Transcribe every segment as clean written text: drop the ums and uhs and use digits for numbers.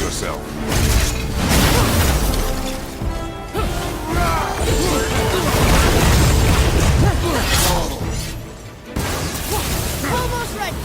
yourself. Almost ready.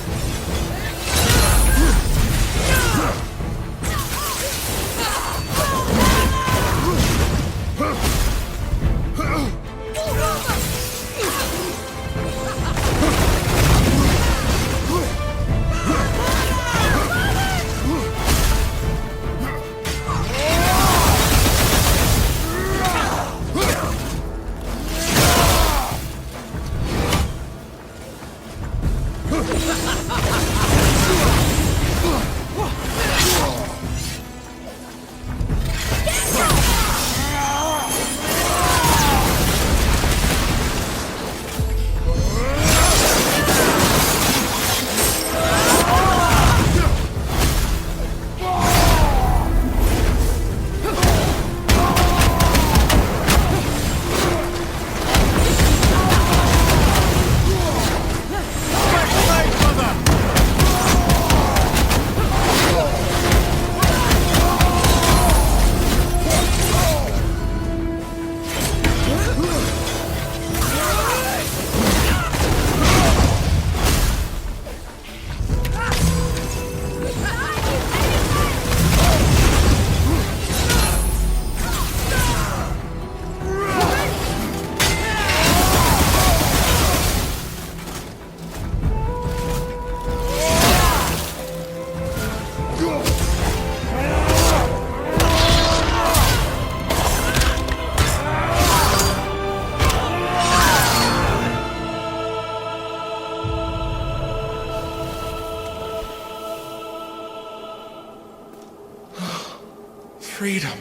Freedom.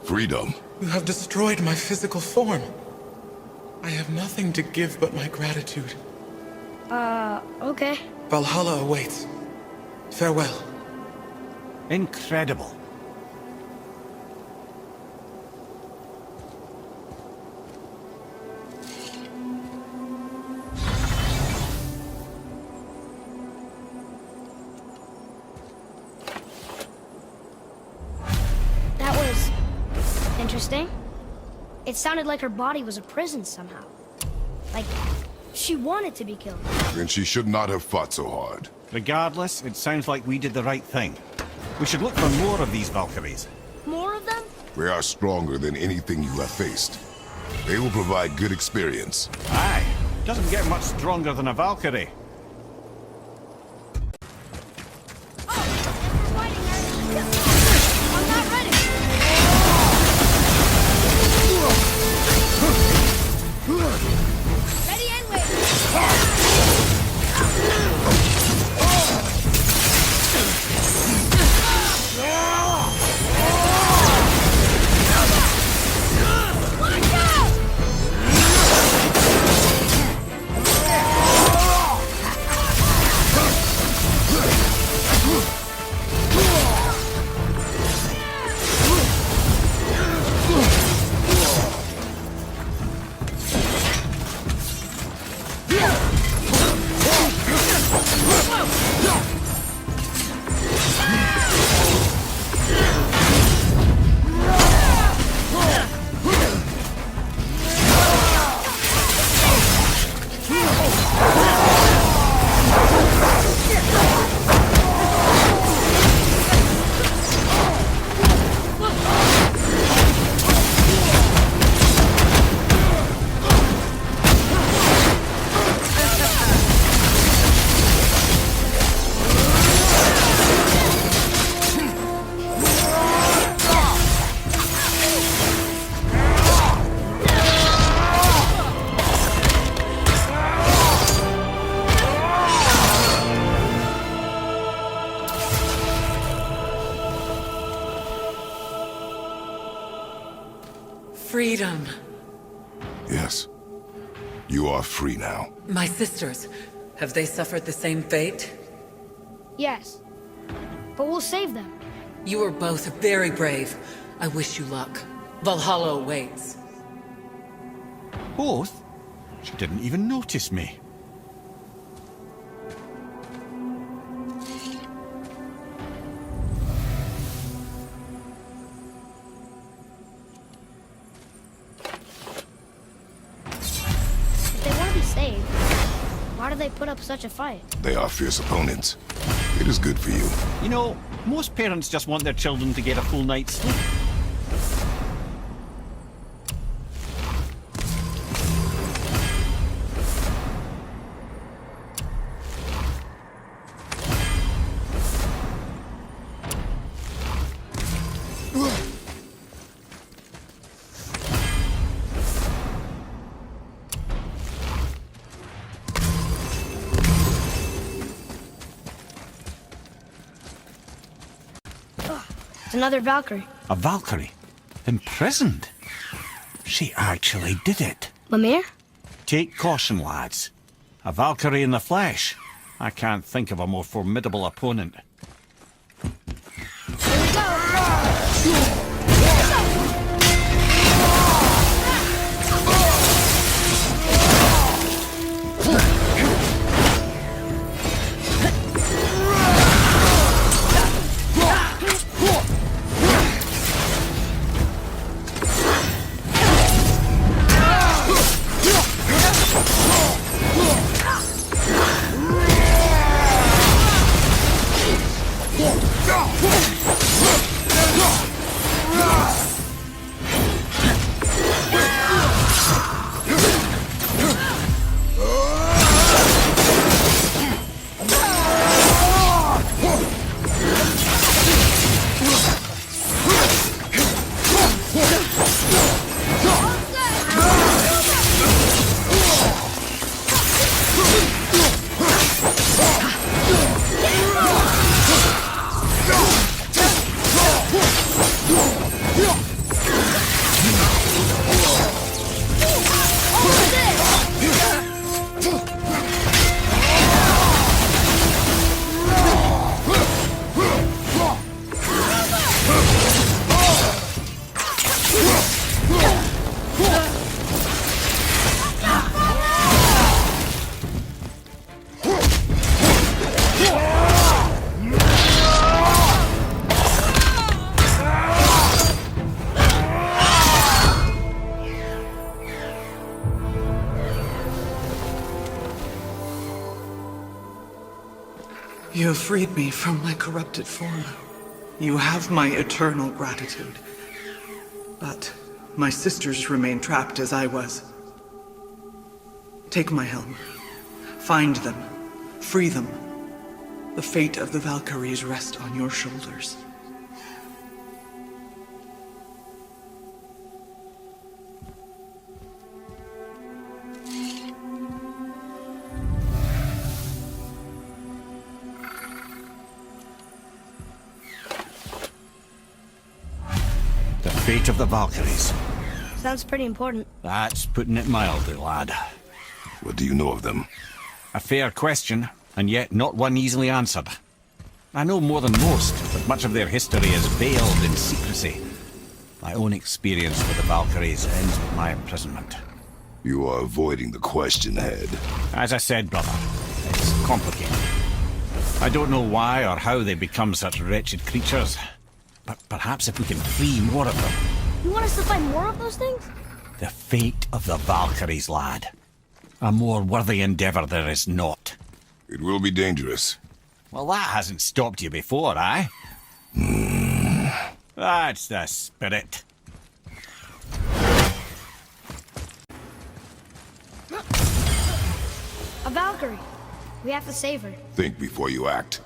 Freedom? You have destroyed my physical form. I have nothing to give but my gratitude. Okay. Valhalla awaits. Farewell. Incredible. That was interesting. It sounded like her body was a prison somehow. Like she wanted to be killed. Then she should not have fought so hard. Regardless, it sounds like we did the right thing. We should look for more of these Valkyries. More of them? They are stronger than anything you have faced. They will provide good experience. Aye, doesn't get much stronger than a Valkyrie. I'm not ready. Ready and wait. Watch out! Freedom. Yes. You are free now. My sisters, have they suffered the same fate? Yes. But we'll save them. You are both very brave. I wish you luck. Valhalla awaits. Both? She didn't even notice me. Why do they put up such a fight? They are fierce opponents. It is good for you. You know, most parents just want their children to get a full night's sleep. It's another Valkyrie. A Valkyrie? Imprisoned? She actually did it. Lemire? Take caution, lads. A Valkyrie in the flesh. I can't think of a more formidable opponent. You have freed me from my corrupted form. You have my eternal gratitude. But my sisters remain trapped as I was. Take my helm. Find them. Free them. The fate of the Valkyries rests on your shoulders. The fate of the Valkyries. Sounds pretty important. That's putting it mildly, lad. What do you know of them? A fair question, and yet not one easily answered. I know more than most, but much of their history is veiled in secrecy. My own experience with the Valkyries ends with my imprisonment. You are avoiding the question, Head. As I said, brother, it's complicated. I don't know why or how they become such wretched creatures, but perhaps if we can free more of them. You want us to find more of those things? The fate of the Valkyries, lad. A more worthy endeavor there is not. It will be dangerous. Well, that hasn't stopped you before, eh? That's the spirit. A Valkyrie. We have to save her. Think before you act.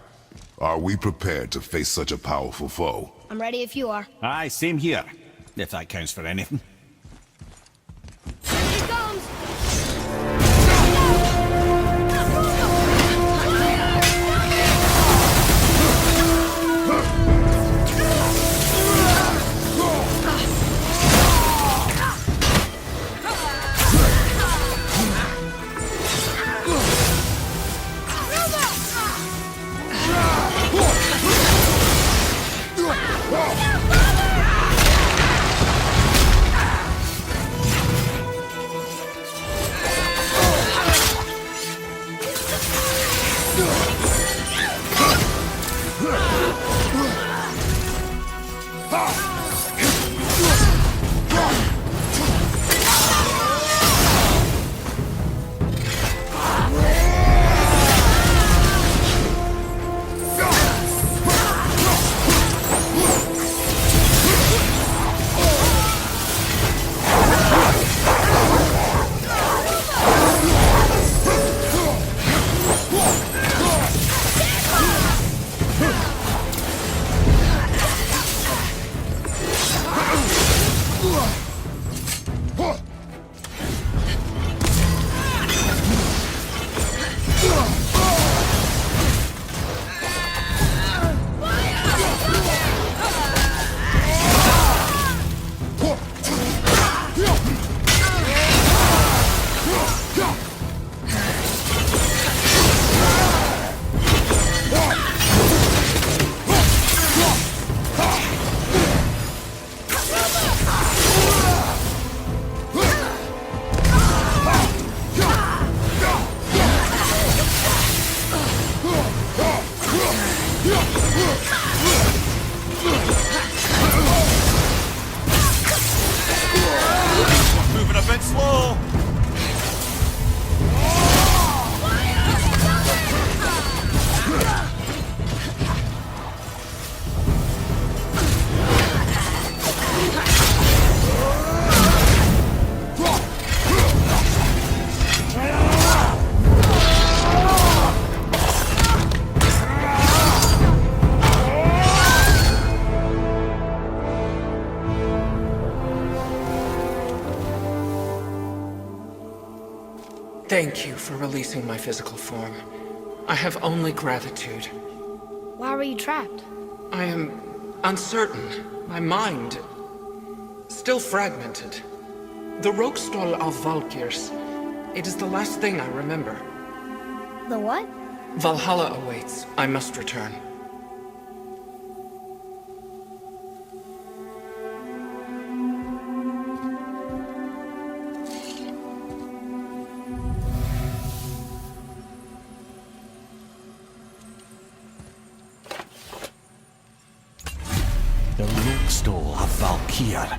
Are we prepared to face such a powerful foe? I'm ready if you are. Aye, same here. If that counts for anything. Here he comes! Thank you for releasing my physical form. I have only gratitude. Why were you trapped? I am uncertain. My mind still fragmented. The Rokstol of Valkyrs. It is the last thing I remember. The what? Valhalla awaits. I must return. The Rokstol of Valkyr.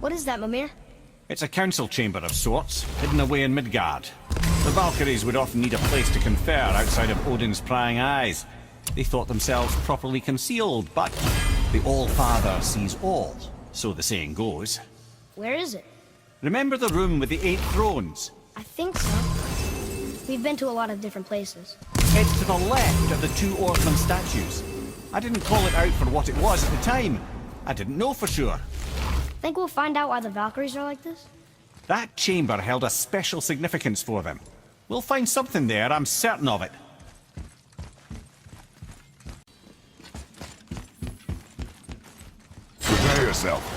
What is that, Mimir? It's a council chamber of sorts, hidden away in Midgard. The Valkyries would often need a place to confer outside of Odin's prying eyes. They thought themselves properly concealed, but the All-Father sees all, so the saying goes. Where is it? Remember the room with the 8 thrones? I think so. We've been to a lot of different places. It's to the left of the 2 Olrun statues. I didn't call it out for what it was at the time. I didn't know for sure. Think we'll find out why the Valkyries are like this? That chamber held a special significance for them. We'll find something there, I'm certain of it. Prepare yourself.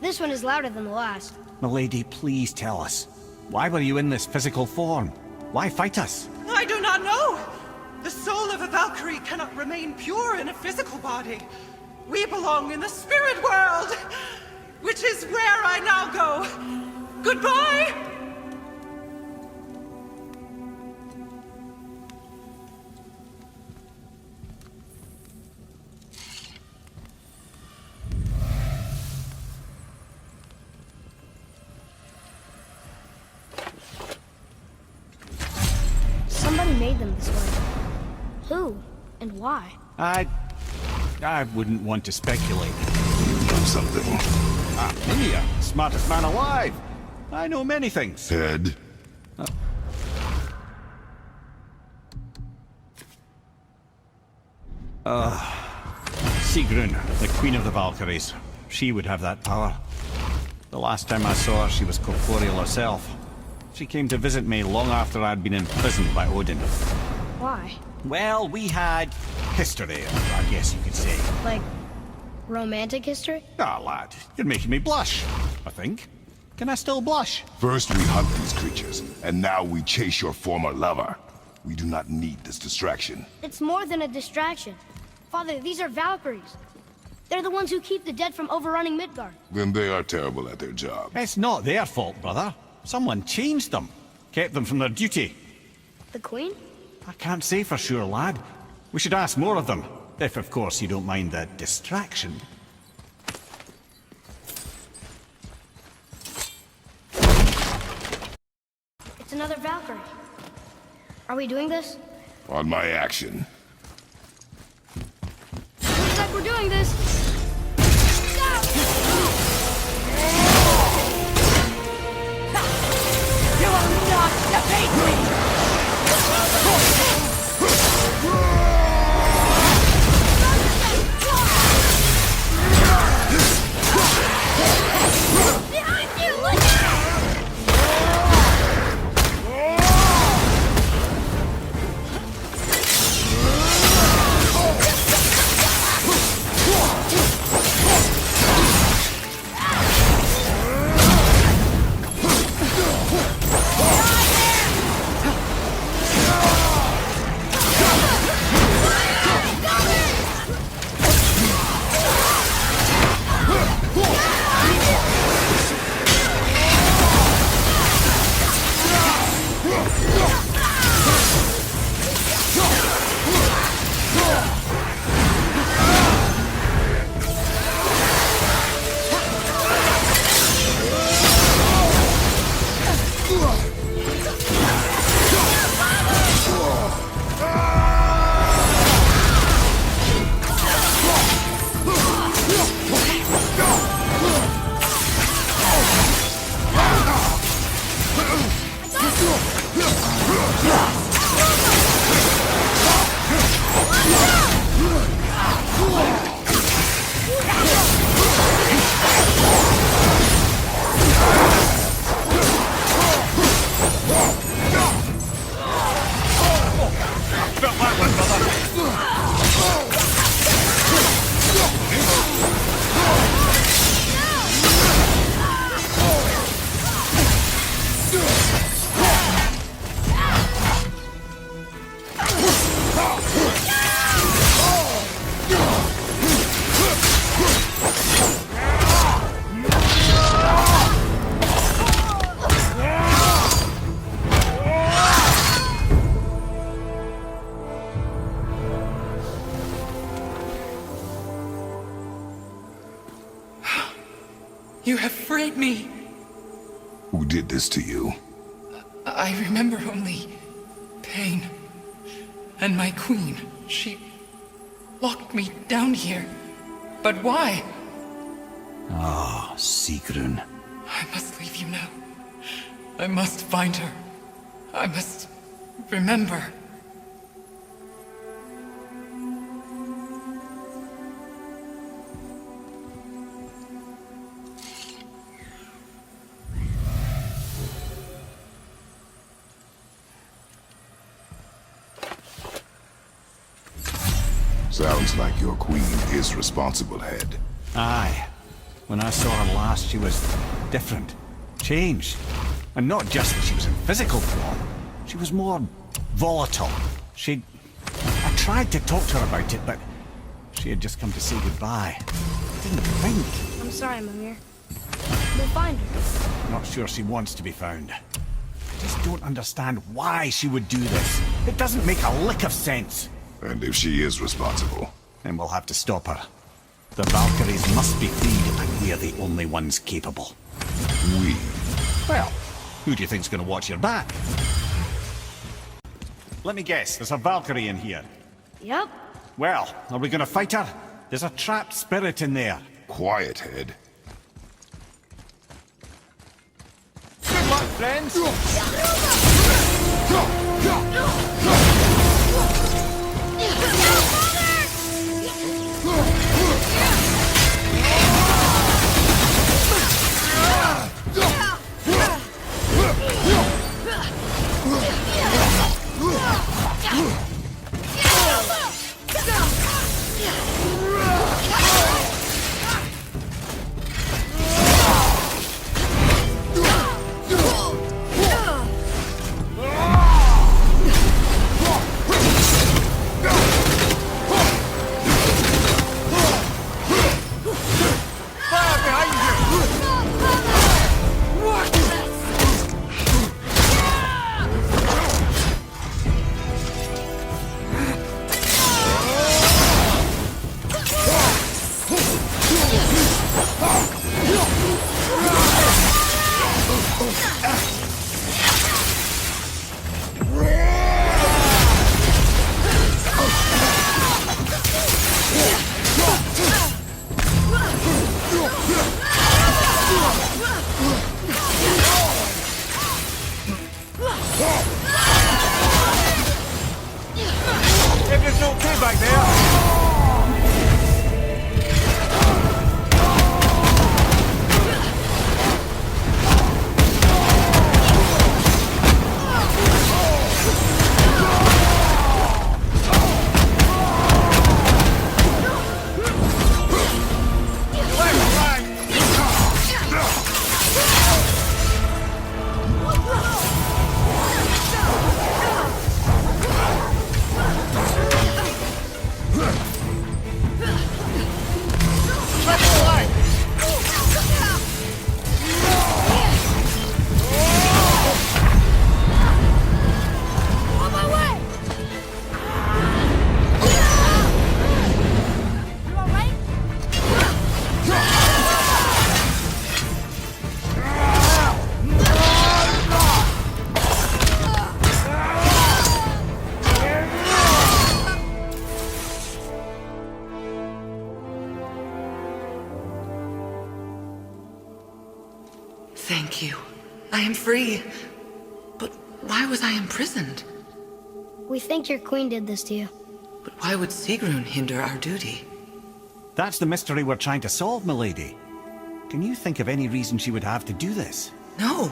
This one is louder than the last. Milady, please tell us. Why were you in this physical form? Why fight us? I do not know! The soul of a Valkyrie cannot remain pure in a physical body. We belong in the spirit world, which is where I now go. Goodbye! Somebody made them this way. Who? And why? I wouldn't want to speculate. Done something. Me, smartest man alive. I know many things. Head. Sigrun, the Queen of the Valkyries. She would have that power. The last time I saw her, she was corporeal herself. She came to visit me long after I'd been imprisoned by Odin. Why? Well, we had history, I guess you could say. Like, romantic history? Ah, lad, you're making me blush, I think. Can I still blush? First we hunt these creatures, and now we chase your former lover. We do not need this distraction. It's more than a distraction. Father, these are Valkyries. They're the ones who keep the dead from overrunning Midgard. Then they are terrible at their job. It's not their fault, brother. Someone changed them. Kept them from their duty. The Queen? I can't say for sure, lad. We should ask more of them. If, of course, you don't mind the distraction. It's another Valkyrie. Are we doing this? On my action. Looks like we're doing this. You will not defeat me! Behind you! Look out! You have freed me. Who did this to you? I remember only pain. And my queen, she locked me down here. But why? Ah, Sigrun. I must leave you now. I must find her. I must remember. Sounds like your queen is responsible, head. Aye. When I saw her last, she was different. Changed. And not just that she was in physical form. She was more volatile. I tried to talk to her about it, but she had just come to say goodbye. I didn't think. I'm sorry, Mimir. We'll find her. Not sure she wants to be found. I just don't understand why she would do this. It doesn't make a lick of sense. And if she is responsible? Then we'll have to stop her. The Valkyries must be freed, and we're the only ones capable. We? Well, who do you think's gonna watch your back? Let me guess, there's a Valkyrie in here. Yep. Well, are we gonna fight her? There's a trapped spirit in there. Quiet, head. Good luck, friends! back there! On my way! You alright? Thank you. I am free. But why was I imprisoned? We think your queen did this to you. But why would Sigrun hinder our duty? That's the mystery we're trying to solve, milady. Can you think of any reason she would have to do this? No.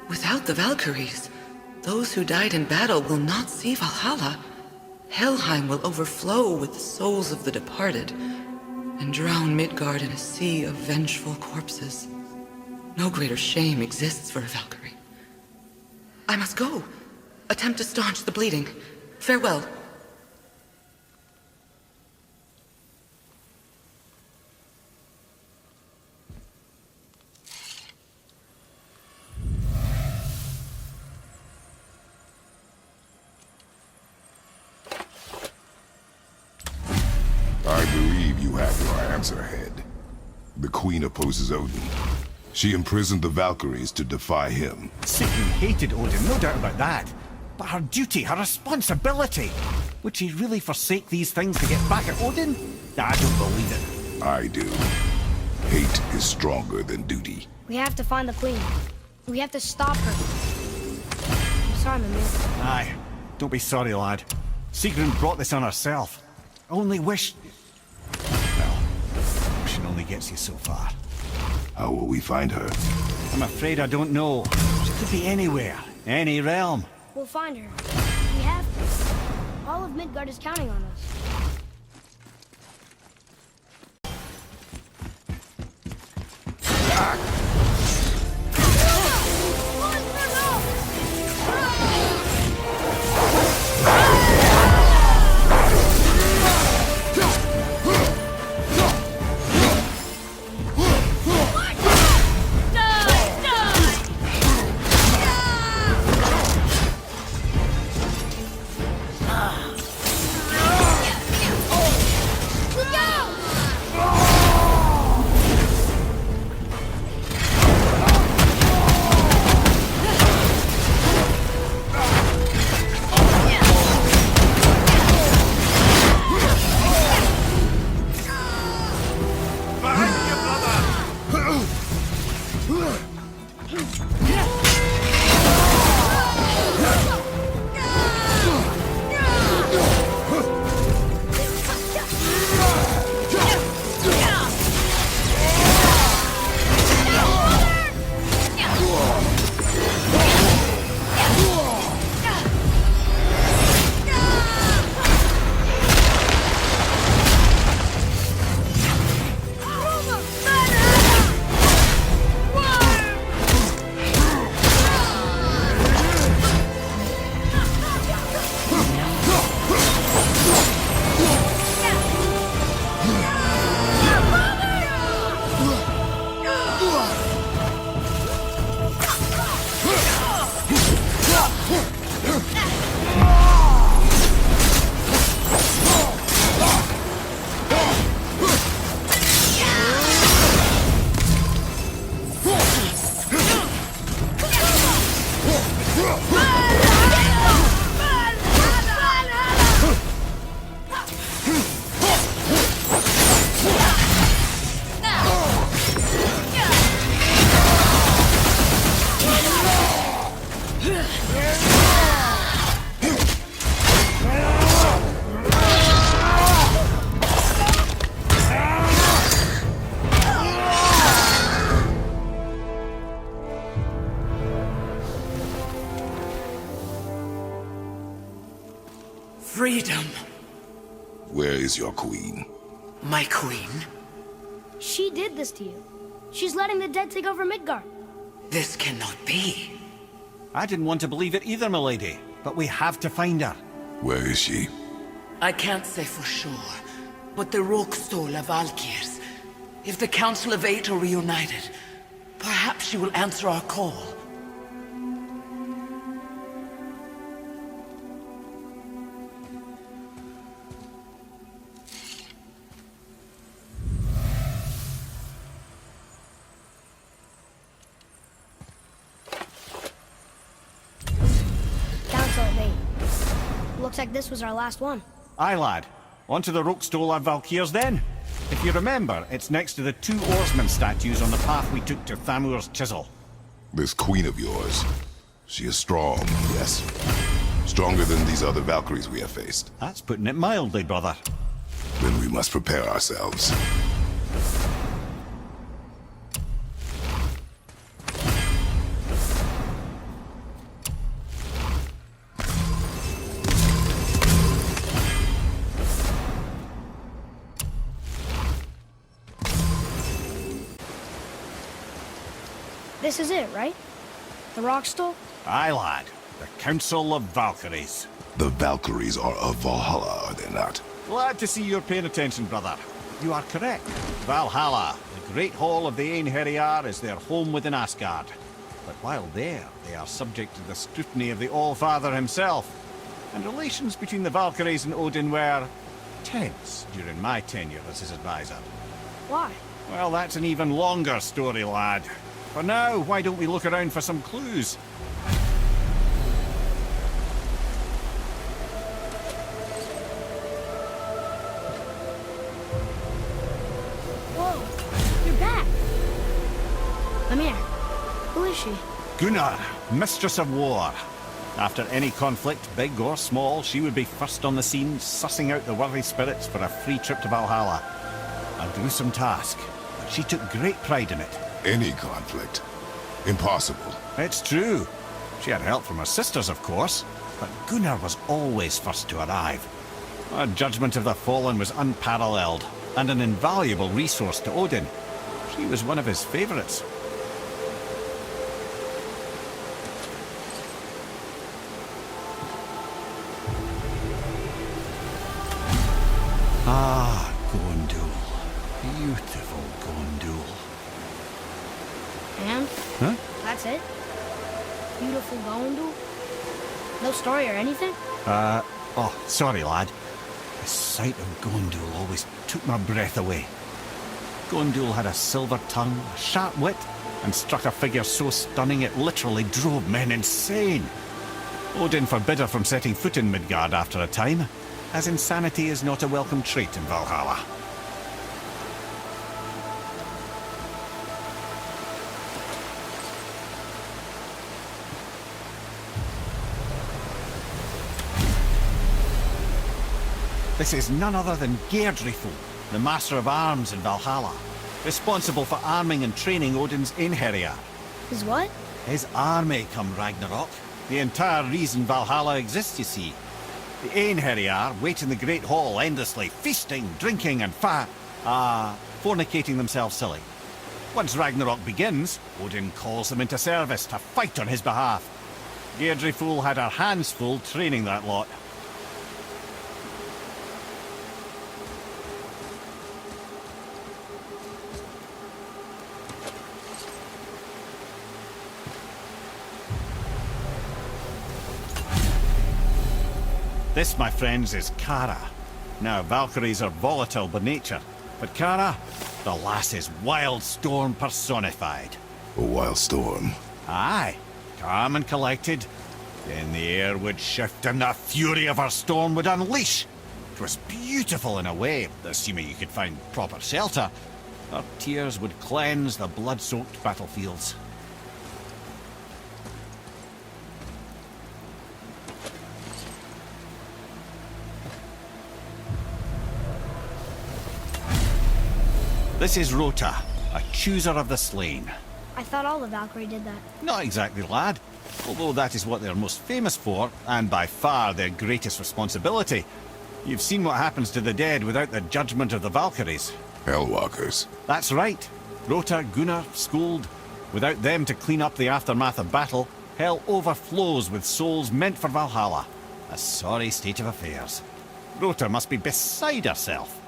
Without the Valkyries, those who died in battle will not see Valhalla. Helheim will overflow with the souls of the departed, and drown Midgard in a sea of vengeful corpses. No greater shame exists for a Valkyrie. I must go. Attempt to staunch the bleeding. Farewell. I believe you have your answer, Head. The Queen opposes Odin. She imprisoned the Valkyries to defy him. Sigrun hated Odin, no doubt about that. But her duty, her responsibility. Would she really forsake these things to get back at Odin? I don't believe it. I do. Hate is stronger than duty. We have to find the queen. We have to stop her. I'm sorry, Mimir. Aye. Don't be sorry, lad. Sigrun brought this on herself. Only wish... Well, wishing only gets you so far. How will we find her? I'm afraid I don't know. She could be anywhere, any realm. We'll find her. We have to. All of Midgard is counting on us. Where is your queen? My queen? She did this to you. She's letting the dead take over Midgard. This cannot be. I didn't want to believe it either, milady, but we have to find her. Where is she? I can't say for sure, but the Rokstol of Valkyrs. If the Council of Eight are reunited, perhaps she will answer our call. Council of Eight. Looks like this was our last one. Aye, lad. On to the Rokstol of Valkyrs then. If you remember, it's next to the two oarsman statues on the path we took to Thamur's chisel. This queen of yours. She is strong, yes. Stronger than these other Valkyries we have faced. That's putting it mildly, brother. Then we must prepare ourselves. This is it, right? The Rockstall? Aye, lad. The Council of Valkyries. The Valkyries are of Valhalla, are they not? Glad to see you're paying attention, brother. You are correct. Valhalla, the great hall of the Einherjar, is their home within Asgard. But while there, they are subject to the scrutiny of the All-Father himself. And relations between the Valkyries and Odin were tense during my tenure as his advisor. Why? Well, that's an even longer story, lad. For now, why don't we look around for some clues? Whoa, you're back. Amir, who is she? Gunnr, Mistress of War. After any conflict, big or small, she would be first on the scene, sussing out the worthy spirits for a free trip to Valhalla. A gruesome task, but she took great pride in it. Any conflict. Impossible. It's true. She had help from her sisters, of course, but Gunnr was always first to arrive. Her judgment of the fallen was unparalleled, and an invaluable resource to Odin. She was one of his favourites. Ah, Gondul. Beautiful Gondul. And? Huh? That's it? Beautiful Gondul? No story or anything? Oh, sorry, lad. The sight of Gondul always took my breath away. Gondul had a silver tongue, a sharp wit, and struck a figure so stunning it literally drove men insane. Odin forbid her from setting foot in Midgard after a time, as insanity is not a welcome trait in Valhalla. This is none other than Geirdriful, the Master of Arms in Valhalla, responsible for arming and training Odin's Einherjar. Is what? His army come Ragnarok. The entire reason Valhalla exists, you see. The Einherjar wait in the Great Hall endlessly, feasting, drinking, and fornicating themselves silly. Once Ragnarok begins, Odin calls them into service to fight on his behalf. Geirdriful had her hands full training that lot. This, my friends, is Kara. Now, Valkyries are volatile by nature, but Kara, the lass is wild storm personified. A wild storm. Aye, calm and collected. Then the air would shift and the fury of her storm would unleash. It was beautiful in a way, assuming you could find proper shelter. Her tears would cleanse the blood-soaked battlefields. This is Rota, a chooser of the slain. I thought all the Valkyrie did that. Not exactly, lad. Although that is what they're most famous for, and by far their greatest responsibility. You've seen what happens to the dead without the judgment of the Valkyries. Hellwalkers. That's right. Rota, Gunnr, Skuld. Without them to clean up the aftermath of battle, hell overflows with souls meant for Valhalla. A sorry state of affairs. Rota must be beside herself.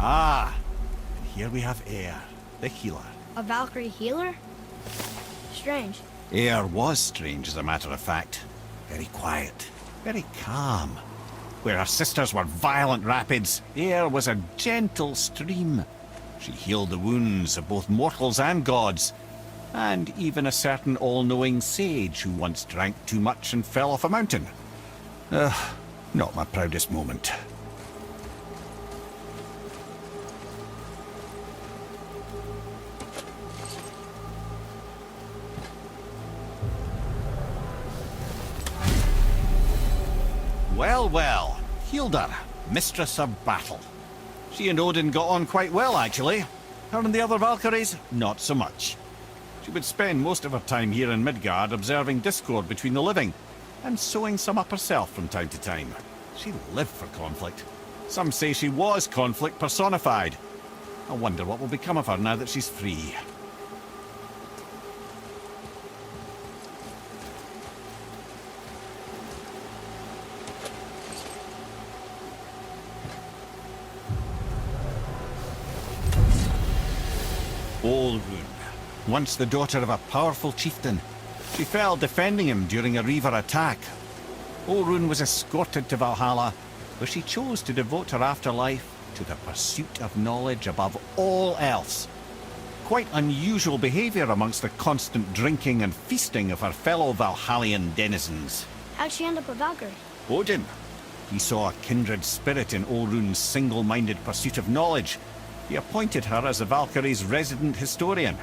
Ah, and here we have Eir, the healer. A Valkyrie healer? Strange. Eir was strange, as a matter of fact. Very quiet, very calm. Where her sisters were violent rapids, Eir was a gentle stream. She healed the wounds of both mortals and gods, and even a certain all-knowing sage who once drank too much and fell off a mountain. Not my proudest moment. Well, well, Hildr, mistress of battle. She and Odin got on quite well, actually. Her and the other Valkyries, not so much. She would spend most of her time here in Midgard observing discord between the living, and sewing some up herself from time to time. She lived for conflict. Some say she was conflict personified. I wonder what will become of her now that she's free. Olrun, once the daughter of a powerful chieftain. She fell defending him during a Reaver attack. Olrun was escorted to Valhalla, where she chose to devote her afterlife to the pursuit of knowledge above all else. Quite unusual behavior amongst the constant drinking and feasting of her fellow Valhallian denizens. How'd she end up a Valkyrie? Odin. He saw a kindred spirit in Olrun's single-minded pursuit of knowledge. He appointed her as the Valkyrie's resident historian.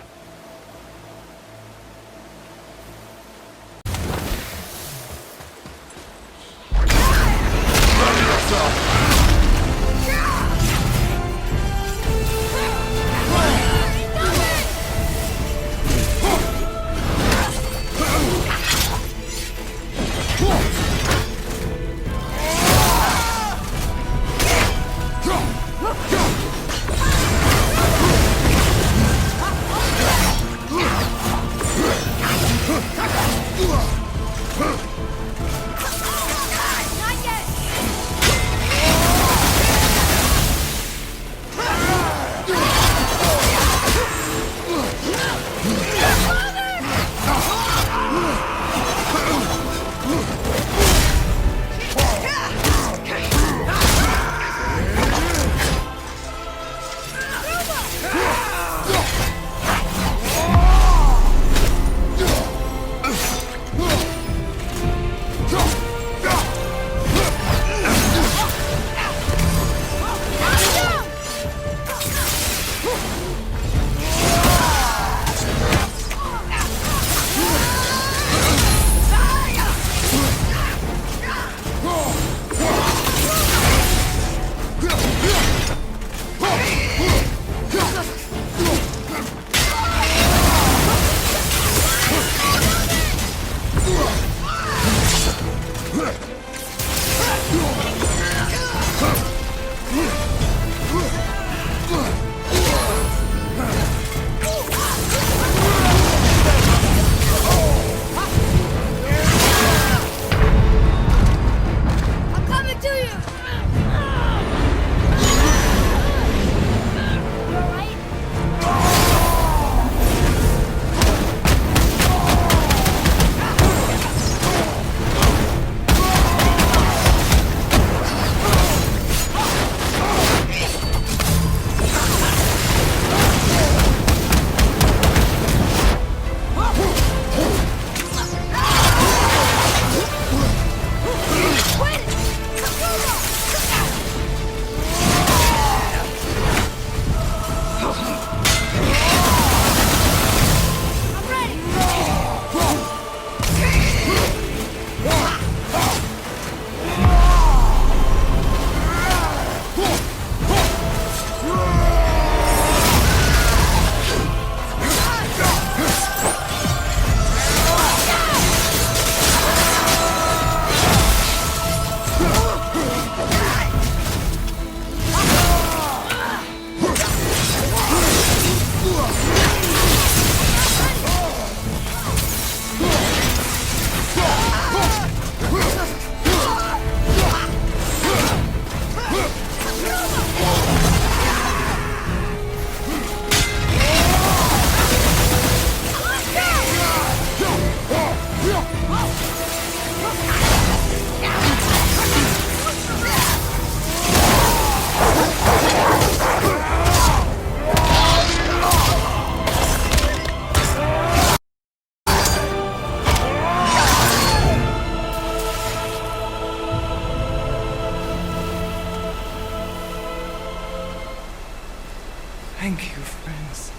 Thank you, friends.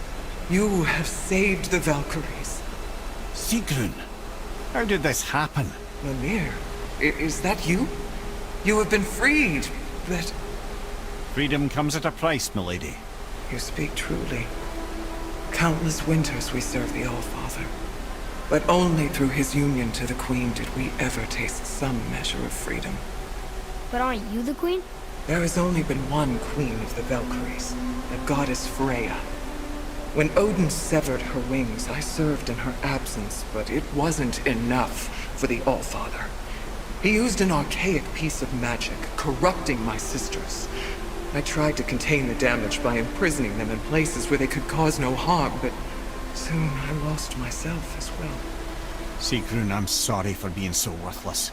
You have saved the Valkyries. Sigrun, how did this happen? Mimir, is that you? You have been freed, but... Freedom comes at a price, milady. You speak truly. Countless winters we serve the Allfather. But only through his union to the Queen did we ever taste some measure of freedom. But aren't you the queen? There has only been one Queen of the Valkyries, the goddess Freya. When Odin severed her wings, I served in her absence, but it wasn't enough for the Allfather. He used an archaic piece of magic, corrupting my sisters. I tried to contain the damage by imprisoning them in places where they could cause no harm, but soon I lost myself as well. Sigrun, I'm sorry for being so worthless.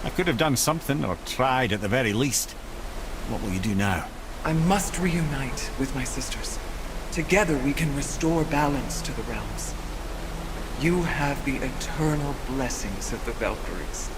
I could have done something, or tried at the very least. What will you do now? I must reunite with my sisters. Together we can restore balance to the realms. You have the eternal blessings of the Valkyries.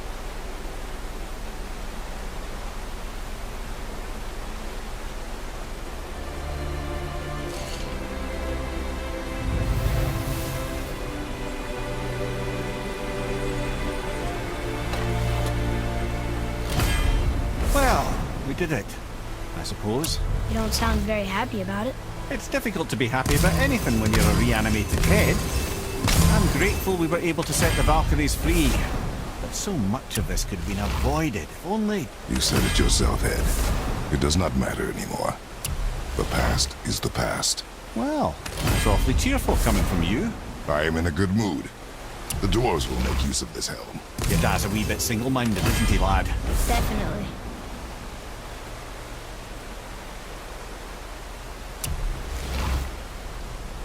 Well, we did it, I suppose. You don't sound very happy about it. It's difficult to be happy about anything when you're a reanimated head. I'm grateful we were able to set the Valkyries free. But so much of this could have been avoided, if only... You said it yourself, Ed. It does not matter anymore. The past is the past. Well, that's awfully cheerful coming from you. I am in a good mood. The dwarves will make use of this helm. Your dad's a wee bit single-minded, isn't he, lad? Definitely.